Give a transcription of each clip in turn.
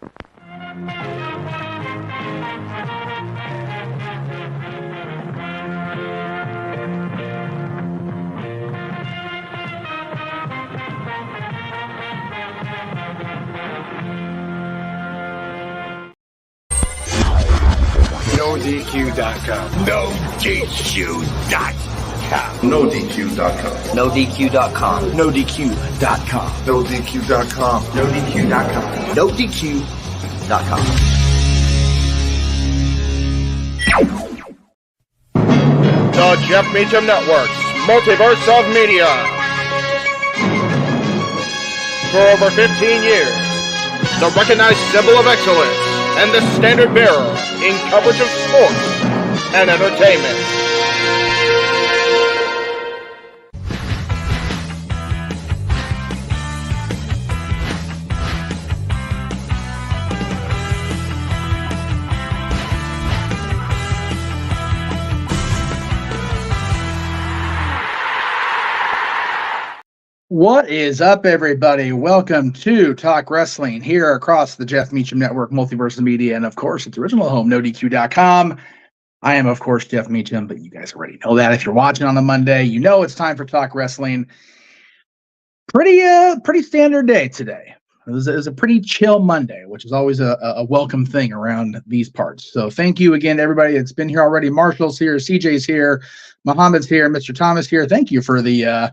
NoDQ.com. NoDQ.com. NoDQ.com. NoDQ.com. NoDQ.com. NoDQ.com. NoDQ.com. NoDQ.com. The Jeff Meacham Network's Multiverse of Media. For over 15 years, the recognized symbol of excellence and the standard bearer in coverage of sports and entertainment. What is up, everybody? Welcome to Talk Wrestling here across the Jeff Meacham Network, Multiverse of Media, and of course, its original home, NoDQ.com. I am, of course, Jeff Meacham, but you guys already know that. If you're watching on a Monday, you know it's time for Talk Wrestling. Pretty standard day today. It was a pretty chill Monday, which is always a welcome thing around these parts. So thank you again to everybody that's been here already. Marshall's here, CJ's here, Muhammad's here, Mr. Thomas here. Thank you for the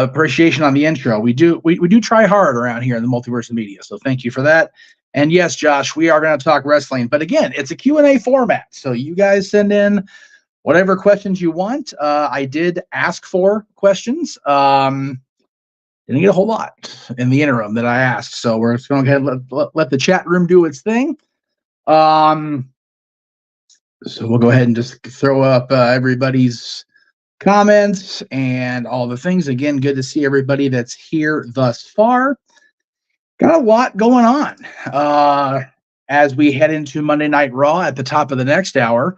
appreciation on the intro. We do try hard around here in the Multiverse of Media, so thank you for that. And yes, Josh, we are going to talk wrestling, but again, it's a Q&A format, so you guys send in whatever questions you want. I did ask for questions. Didn't get a whole lot in the interim that I asked, so we're just going to go ahead and let the chat room do its thing. So we'll go ahead and just throw up everybody's comments and all the things. Again, good to see everybody that's here thus far. Got a lot going on as we head into Monday Night Raw at the top of the next hour.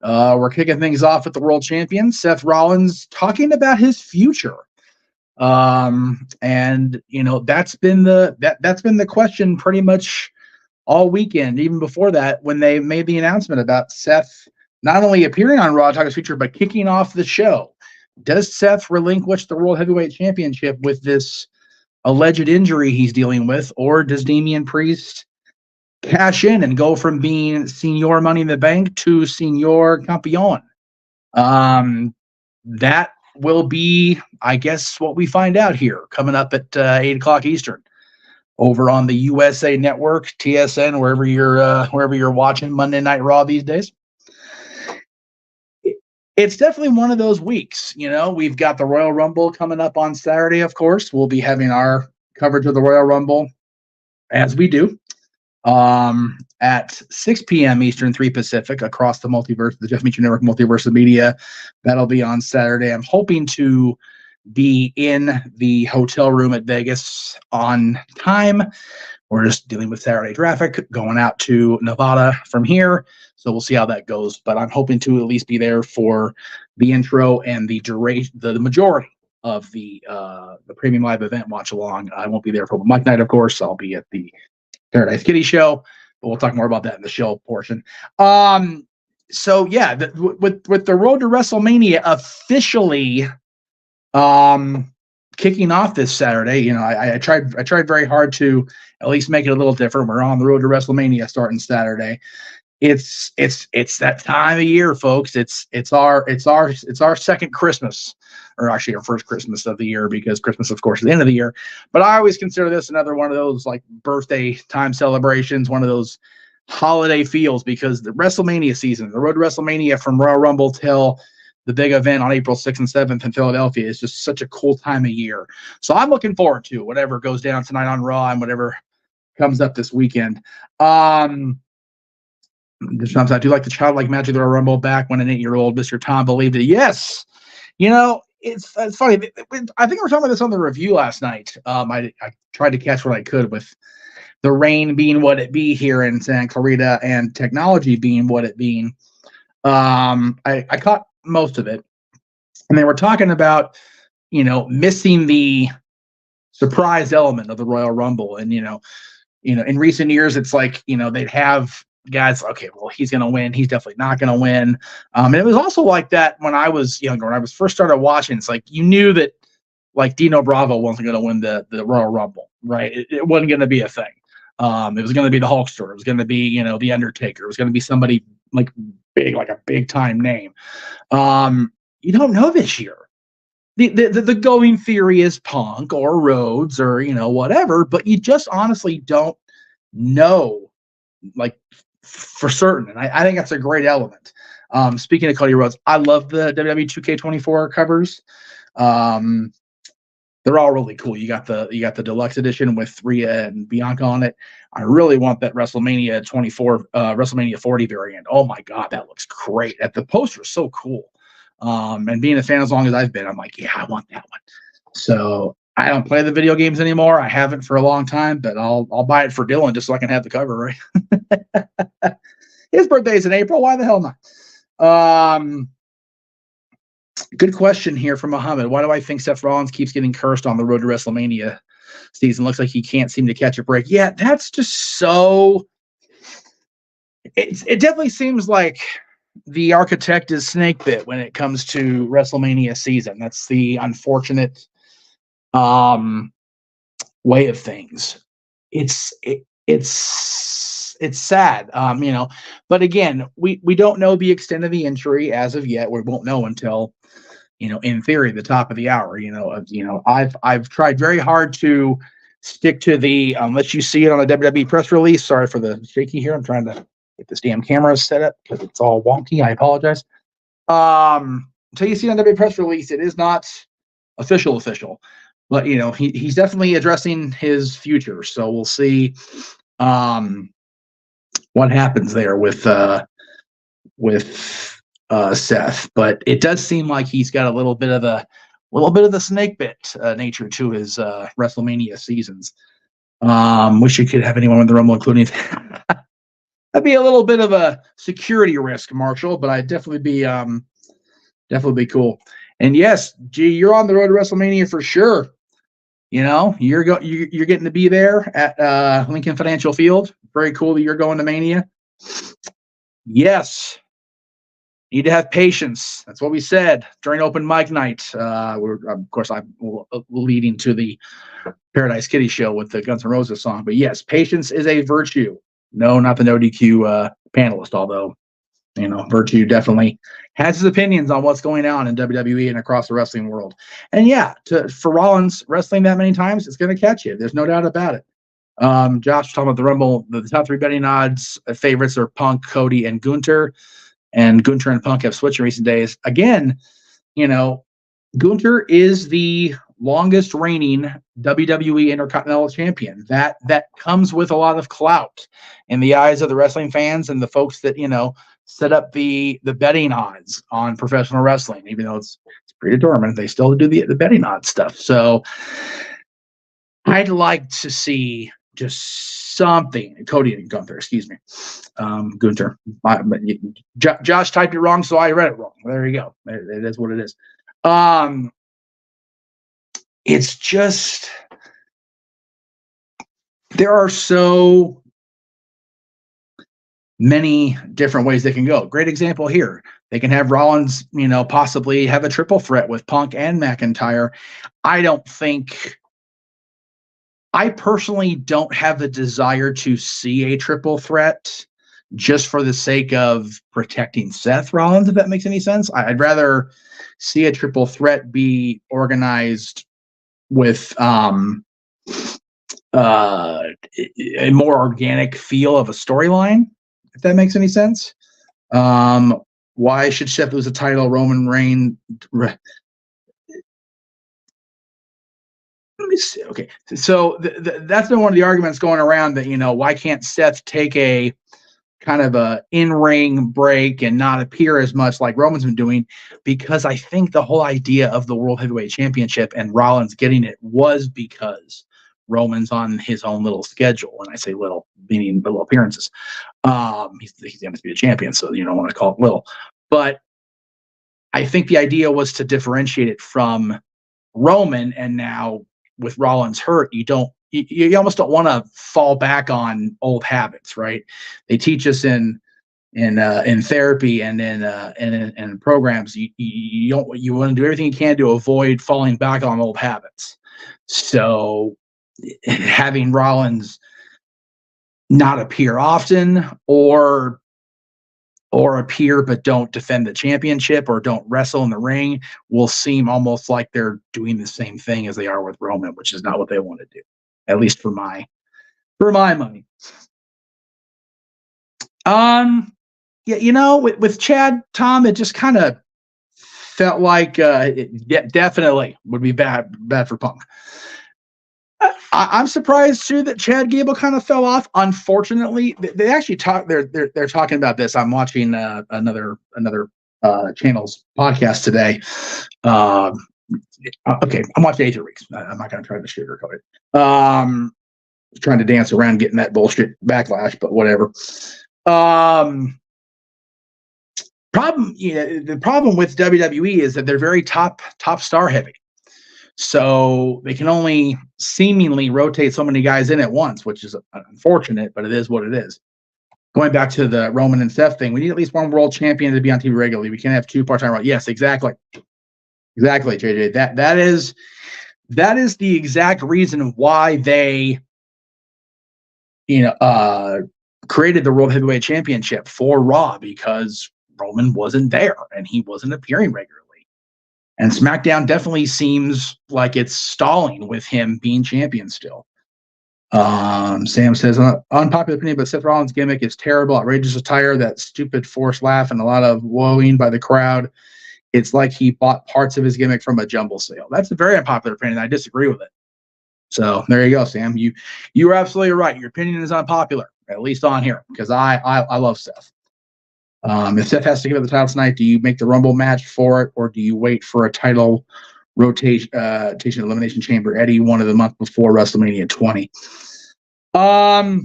We're kicking things off with the world champion Seth Rollins talking about his future, and you know that's been the question pretty much all weekend, even before that, when they made the announcement about Seth not only appearing on Raw Talk His Future, but kicking off the show. Does Seth relinquish the World Heavyweight Championship with this alleged injury he's dealing with, or does Damian Priest cash in and go from being Senior Money in the Bank to Senior Campeon? That will be, I guess, what we find out here coming up at 8 o'clock Eastern over on the USA Network, TSN, wherever you're watching Monday Night Raw these days. It's definitely one of those weeks. You know, we've got the Royal Rumble coming up on Saturday, of course. We'll be having our coverage of the Royal Rumble, as we do, at 6 p.m. Eastern, 3 Pacific, across the multiverse, the Jeff Meacham Network Multiverse of Media. That'll be on Saturday. I'm hoping to be in the hotel room at Vegas on time. We're just dealing with Saturday traffic going out to Nevada from here. So we'll see how that goes. But I'm hoping to at least be there for the intro and the duration, the majority of the premium live event watch along. I won't be there for Mike Night, of course. I'll be at the Paradise Kitty show, but we'll talk more about that in the show portion. So yeah, with the road to WrestleMania officially kicking off this Saturday, you know, I tried very hard to at least make it a little different. We're on the road to WrestleMania starting Saturday. It's that time of year, folks. It's our second Christmas, or actually our first Christmas of the year, because Christmas, of course, is the end of the year. But I always consider this another one of those like birthday time celebrations, one of those holiday feels, because the WrestleMania season, the road to WrestleMania from Royal Rumble till the big event on April 6th and 7th in Philadelphia is just such a cool time of year. So I'm looking forward to whatever goes down tonight on Raw and whatever comes up this weekend. Sometimes I do like the childlike magic of the Royal Rumble back when an 8-year-old Mr. Tom believed it. Yes. You know, it's funny. I think we were talking about this on the review last night. I tried to catch what I could with the rain being what it be here in Santa Clarita and technology being what it being. I caught most of it. And they were talking about, you know, missing the surprise element of the Royal Rumble. And, in recent years, it's like, they'd have guys, okay, well, he's going to win. He's definitely not going to win. And it was also like that when I was younger, when I was first started watching. It's like, you knew that like Dino Bravo wasn't going to win the Royal Rumble, right? It wasn't going to be a thing. It was going to be the Hulkster. It was going to be, the Undertaker. It was going to be somebody like big, like a big time name. You don't know this year. The going theory is Punk or Rhodes or, whatever, but you just honestly don't know, like, for certain. And I think that's a great element. Speaking of Cody Rhodes, I love the WWE 2K24 covers. They're all really cool. You got the deluxe edition with Rhea and Bianca on it. I really want that WrestleMania 24, WrestleMania 40 variant. Oh my God, that looks great. The poster is so cool. And being a fan as long as I've been, I'm like, yeah, I want that one. So I don't play the video games anymore. I haven't for a long time, but I'll buy it for Dylan just so I can have the cover, right? His birthday's in April. Why the hell not? Good question here from Muhammad. Why do I think Seth Rollins keeps getting cursed on the road to WrestleMania season? Looks like he can't seem to catch a break. Yeah, that's just so. It definitely seems like the architect is snake bit when it comes to WrestleMania season. That's the unfortunate way of things. It's sad, But again, we don't know the extent of the injury as of yet. We won't know until, in theory, the top of the hour. I've tried very hard to stick to the let you see it on the WWE press release. Sorry for the shaky here. I'm trying to get this damn camera set up because it's all wonky. I apologize. Until you see it on WWE press release, it is not official. But he's definitely addressing his future. So we'll see what happens there with Seth. But it does seem like he's got a little bit of the snake bit nature to his WrestleMania seasons. Wish you could have anyone in the Rumble, including that'd be a little bit of a security risk, Marshall, but I'd definitely be cool. And yes, G, you're on the road to WrestleMania for sure. You're getting to be there at Lincoln Financial Field. Very cool that you're going to Mania. Yes. Need to have patience. That's what we said during open mic night. Of course, I'm leading to the Paradise Kitty show with the Guns N' Roses song. But yes, patience is a virtue. No, not the no DQ panelist, although, Virtue definitely has his opinions on what's going on in WWE and across the wrestling world. And yeah, for Rollins, wrestling that many times, it's going to catch you. There's no doubt about it. Josh was talking about the Rumble. The top 3 betting odds favorites are Punk, Cody, and Gunther. And Gunther and Punk have switched in recent days. Again, Gunther is the longest reigning WWE Intercontinental Champion. That comes with a lot of clout in the eyes of the wrestling fans and the folks that, set up the betting odds on professional wrestling. Even though it's predetermined, they still do the betting odds stuff. So I'd like to see just something. Cody and Gunther, excuse me. Gunther. Josh typed it wrong, so I read it wrong. There you go. It is what it is. It's just there are so many different ways they can go. Great example here. They can have Rollins, possibly have a triple threat with Punk and McIntyre. I personally don't have the desire to see a triple threat just for the sake of protecting Seth Rollins, if that makes any sense. I'd rather see a triple threat be organized with a more organic feel of a storyline, if that makes any sense. Why should Seth lose a title? Roman Reigns. Let me see. Okay, so that's been one of the arguments going around that, why can't Seth take a kind of a in-ring break and not appear as much like Roman's been doing? Because I think the whole idea of the World Heavyweight Championship and Rollins getting it was because Roman's on his own little schedule. And I say little, meaning little appearances. He's going to be the champion, so you don't want to call it little. But I think the idea was to differentiate it from Roman, and now with Rollins hurt, you almost don't want to fall back on old habits, right? They teach us in therapy and in programs, you want to do everything you can to avoid falling back on old habits. So having Rollins not appear often or appear but don't defend the championship or don't wrestle in the ring will seem almost like they're doing the same thing as they are with Roman, which is not what they want to do, at least for my money. Yeah, with Chad, Tom, it just kind of felt like it definitely would be bad for Punk. I'm surprised too that Chad Gable kind of fell off. Unfortunately, they actually talk. They're talking about this. I'm watching another channel's podcast today. Okay, I'm watching 8 weeks. I'm not going to try to sugarcoat it. Trying to dance around getting that bullshit backlash, but whatever. The problem with WWE is that they're very top star heavy. So they can only seemingly rotate so many guys in at once, which is unfortunate, but it is what it is. Going back to the Roman and Seth thing, we need at least one world champion to be on TV regularly. We can't have 2 part-time. Yes, exactly, JJ. That is the exact reason why they, created the World Heavyweight Championship for Raw, because Roman wasn't there and he wasn't appearing regularly. And SmackDown definitely seems like it's stalling with him being champion still. Sam says, unpopular opinion, but Seth Rollins' gimmick is terrible. Outrageous attire, that stupid forced laugh, and a lot of woeing by the crowd. It's like he bought parts of his gimmick from a jumble sale. That's a very unpopular opinion. I disagree with it. So there you go, Sam. You are absolutely right. Your opinion is unpopular, at least on here, because I love Seth. If Seth has to give up the title tonight, do you make the Rumble match for it, or do you wait for a title rotation elimination chamber Eddie one of the month before WrestleMania 20? I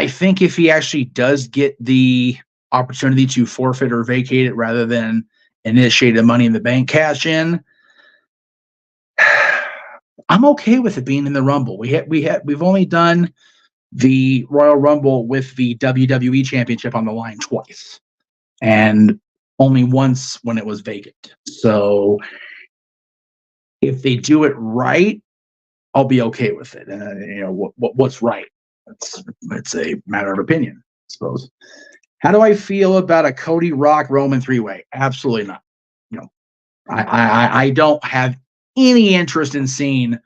think if he actually does get the opportunity to forfeit or vacate it rather than initiate a Money in the Bank cash in, I'm okay with it being in the Rumble. We've only done the Royal Rumble with the WWE Championship on the line twice, and only once when it was vacant. So if they do it right, I'll be okay with it. And what's right? It's a matter of opinion, I suppose. How do I feel about a Cody Rock Roman 3-way? Absolutely not. I don't have any interest in seeing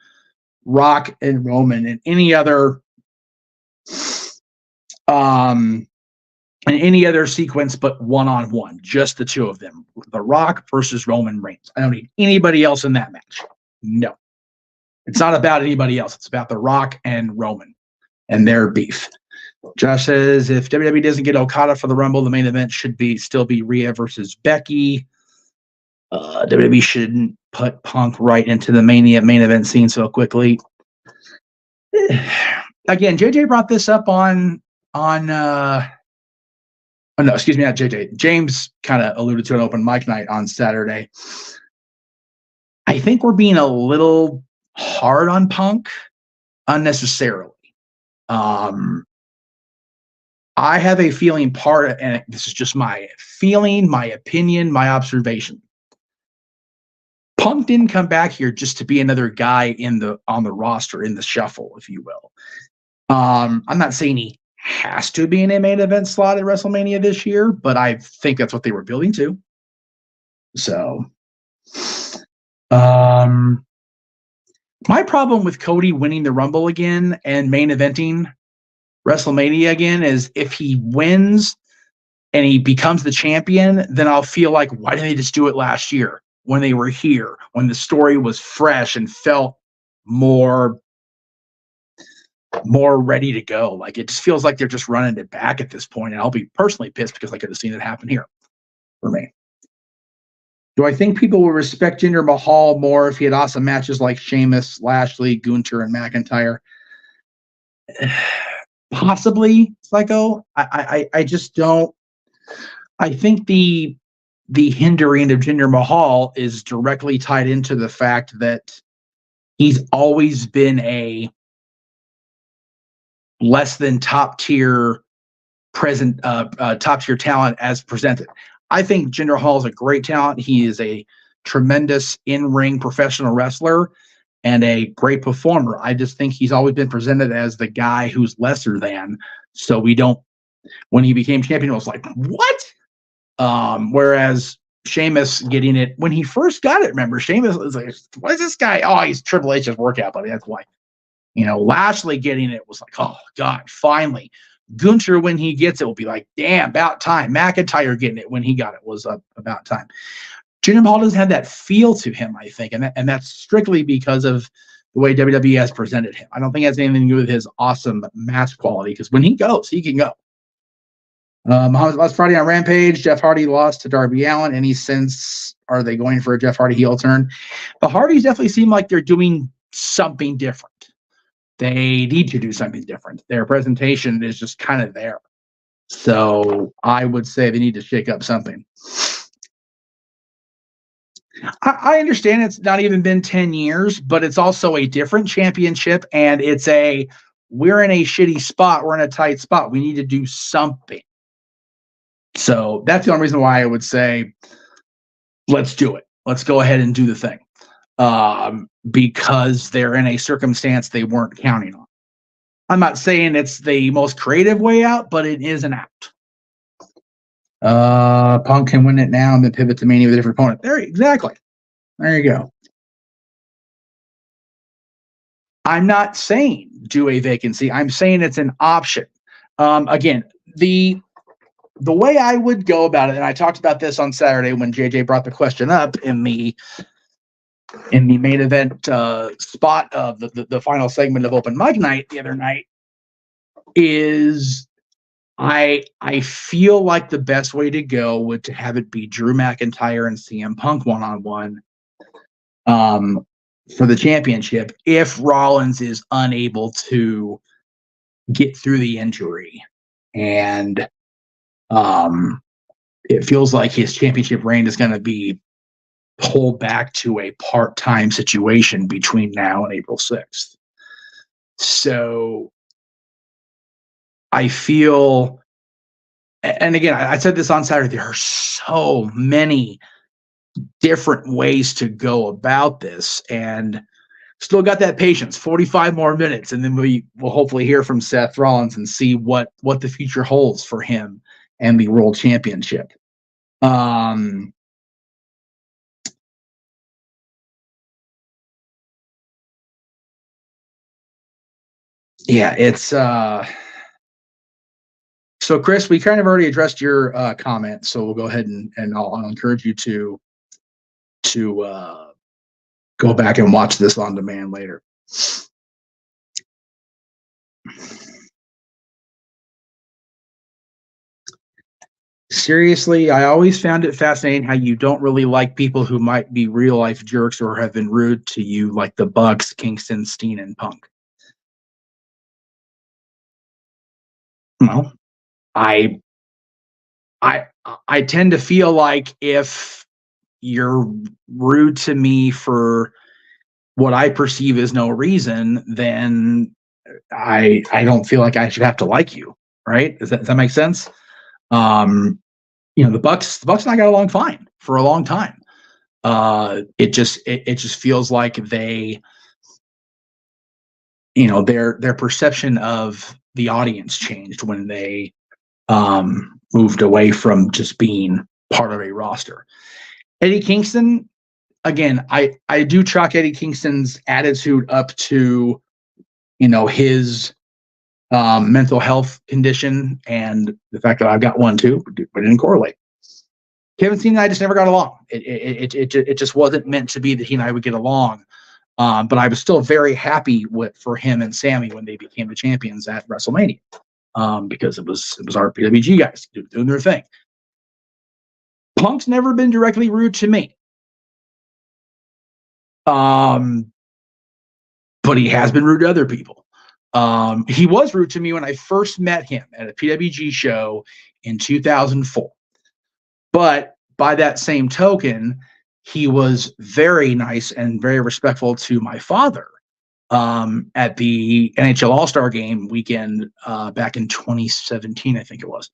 Rock and Roman in any other sequence but one-on-one, just the two of them. The Rock versus Roman Reigns. I don't need anybody else in that match. No. It's not about anybody else. It's about The Rock and Roman and their beef. Josh says, if WWE doesn't get Okada for the Rumble, the main event should still be Rhea versus Becky. WWE shouldn't put Punk right into the main event scene so quickly. Again, JJ brought this up on no, excuse me, not JJ. James kind of alluded to an open mic night on Saturday. I think we're being a little hard on Punk unnecessarily. I have a feeling and this is just my feeling, my opinion, my observation. Punk didn't come back here just to be another guy on the roster, in the shuffle, if you will. I'm not saying he has to be in a main event slot at WrestleMania this year, but I think that's what they were building to. So, my problem with Cody winning the Rumble again and main eventing WrestleMania again is if he wins and he becomes the champion, then I'll feel like, why didn't they just do it last year when they were here, when the story was fresh and felt more ready to go? Like, it just feels like they're just running it back at this point, and I'll be personally pissed because I could have seen it happen here for me. Do I think people will respect Jinder Mahal more if he had awesome matches like Sheamus, Lashley, Gunther, and McIntyre? Possibly, Psycho. I just don't. I think the the hindering of Jinder Mahal is directly tied into the fact that he's always been a less than top tier top tier talent as presented. I think Jinder Mahal is a great talent. He is a tremendous in-ring professional wrestler and a great performer. I just think he's always been presented as the guy who's lesser than. So when he became champion, it was like, what? Whereas Sheamus getting it when he first got it, remember, Sheamus was like, what is this guy? Oh, he's Triple H's workout buddy. That's why. Lashley getting it was like, oh God, finally. Gunther, when he gets it, will be like, damn, about time. McIntyre getting it when he got it was about time. Jinder Mahal doesn't have that feel to him, I think, and that's strictly because of the way WWE has presented him. I don't think it has anything to do with his awesome match quality, because when he goes, he can go. Last Friday on Rampage, Jeff Hardy lost to Darby Allin. Any sense are they going for a Jeff Hardy heel turn? The Hardys definitely seem like they're doing something different. They need to do something different. Their presentation is just kind of there. So I would say they need to shake up something. I understand it's not even been 10 years, but it's also a different championship, and we're in a shitty spot. We're in a tight spot. We need to do something. So that's the only reason why I would say, let's do it. Let's go ahead and do the thing. Because they're in a circumstance they weren't counting on. I'm not saying it's the most creative way out, but it is an out. Punk can win it now and then pivot to Mania with a different opponent. Exactly. There you go. I'm not saying do a vacancy. I'm saying it's an option. Again, the way I would go about it, and I talked about this on Saturday when JJ brought the question up in the main event spot of the final segment of Open Mic Night the other night, is I feel like the best way to go would to have it be Drew McIntyre and CM Punk one-on-one for the championship if Rollins is unable to get through the injury. And it feels like his championship reign is going to be pulled back to a part-time situation between now and April 6th. So I feel, and again, I said this on Saturday, there are so many different ways to go about this, and still got that patience, 45 more minutes, and then we will hopefully hear from Seth Rollins and see what the future holds for him and the World Championship. Yeah, it's so Chris, we kind of already addressed your comment, so we'll go ahead and I'll encourage you to go back and watch this on demand later. Seriously, I always found it fascinating how you don't really like people who might be real life jerks or have been rude to you, like the Bucks, Kingston, Steen, and Punk. Well, I tend to feel like if you're rude to me for what I perceive as no reason, then I don't feel like I should have to like you, right? Does that make sense? The Bucks and I got along fine for a long time. It just feels like they, their perception of the audience changed when they moved away from just being part of a roster. Eddie Kingston, again, I do chalk Eddie Kingston's attitude up to, his mental health condition and the fact that I've got one too, but it didn't correlate. Kevin Steen and I just never got along. It just wasn't meant to be that he and I would get along. But I was still very happy for him and Sammy when they became the champions at WrestleMania, because it was our PWG guys doing their thing. Punk's never been directly rude to me, but he has been rude to other people. He was rude to me when I first met him at a PWG show in 2004. But by that same token, he was very nice and very respectful to my father at the NHL All-Star Game weekend back in 2017, I think it was.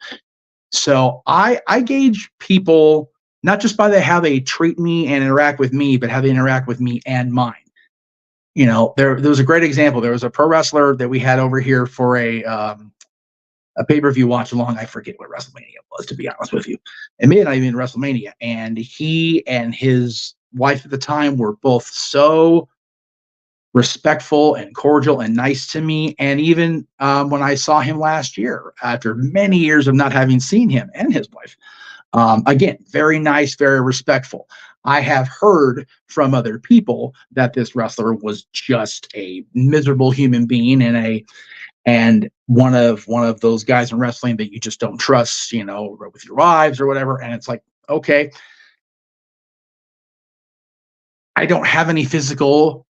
So I gauge people not just by how they treat me and interact with me, but how they interact with me and mine. You know, there was a great example. There was a pro wrestler that we had over here for a pay-per-view watch along. I forget what WrestleMania was, to be honest with you. It may not even been WrestleMania. And he and his wife at the time were both so respectful and cordial and nice to me. And even when I saw him last year, after many years of not having seen him and his wife, again, very nice, very respectful. I have heard from other people that this wrestler was just a miserable human being and one of those guys in wrestling that you just don't trust, you know, with your wives or whatever. And it's like, okay, I don't have any visual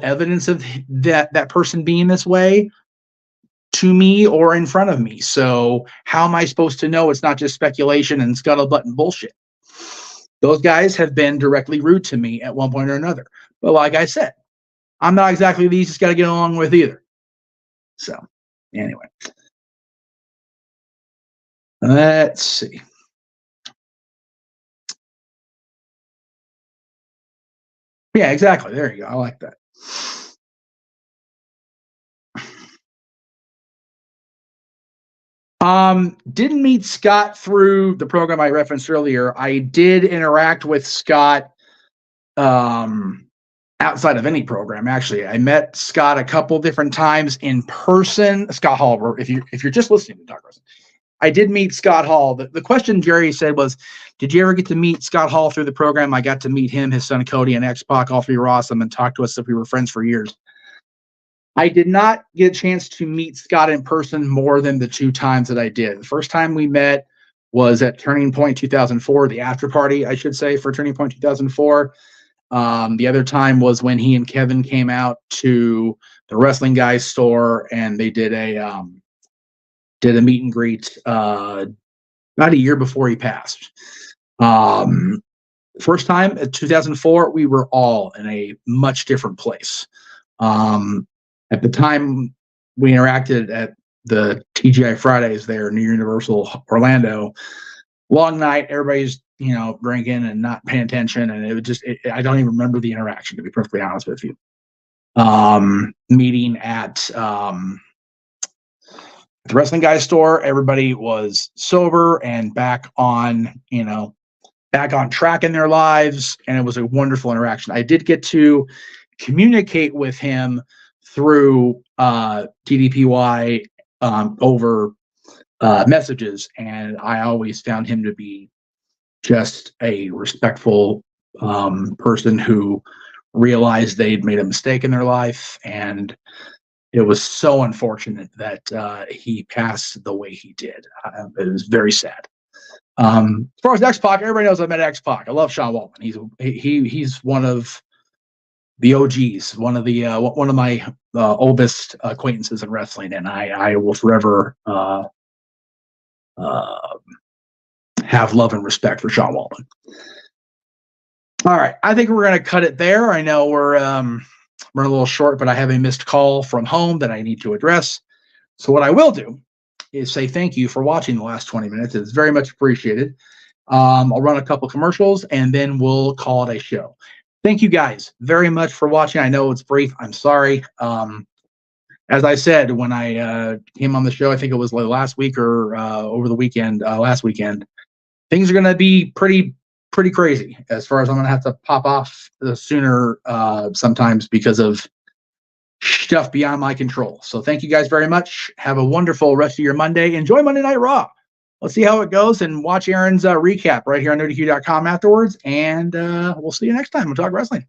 evidence of that person being this way to me or in front of me. So how am I supposed to know it's not just speculation and scuttlebutt and bullshit? Those guys have been directly rude to me at one point or another. But like I said, I'm not exactly the easiest guy to get along with either. So anyway, let's see. Yeah, exactly. There you go. I like that. Didn't meet Scott through the program I referenced earlier. I did interact with Scott outside of any program. Actually, I met Scott a couple different times in person. Scott Hall, if you're just listening to Talk Wrestling, I did meet Scott Hall. The question Jerry said was, did you ever get to meet Scott Hall through the program? I got to meet him, his son Cody, and X-Pac. All three were awesome and talked to us if we were friends for years. I did not get a chance to meet Scott in person more than the two times that I did. The first time we met was at Turning Point 2004, the after party, I should say, for Turning Point 2004. The other time was when he and Kevin came out to the Wrestling Guys store and they did a meet and greet about a year before he passed. First time at 2004, we were all in a much different place. At the time we interacted at the TGI Fridays there near Universal Orlando, long night, everybody's, you know, drinking and not paying attention. And it was just, I don't even remember the interaction, to be perfectly honest with you. Meeting at the Wrestling Guys store, everybody was sober and back on track in their lives. And it was a wonderful interaction. I did get to communicate with him through TDPY over messages, and I always found him to be just a respectful person who realized they'd made a mistake in their life, and it was so unfortunate that he passed the way he did. It was very sad. As far as X-Pac, everybody knows I met X-Pac. I love Sean Waltman. He's one of the OGs, one of my oldest acquaintances in wrestling, and I will forever have love and respect for Sean Waltman. All right, I think we're going to cut it there. I know we're a little short, but I have a missed call from home that I need to address. So what I will do is say thank you for watching the last 20 minutes. It's very much appreciated. I'll run a couple commercials, and then we'll call it a show. Thank you guys very much for watching. I know it's brief. I'm sorry. As I said, when I came on the show, I think it was last week or over the weekend, last weekend, things are going to be pretty crazy as far as I'm going to have to pop off sooner sometimes because of stuff beyond my control. So thank you guys very much. Have a wonderful rest of your Monday. Enjoy Monday Night Raw. Let's see how it goes and watch Aaron's recap right here on NoDQ.com afterwards. And we'll see you next time on Talk Wrestling.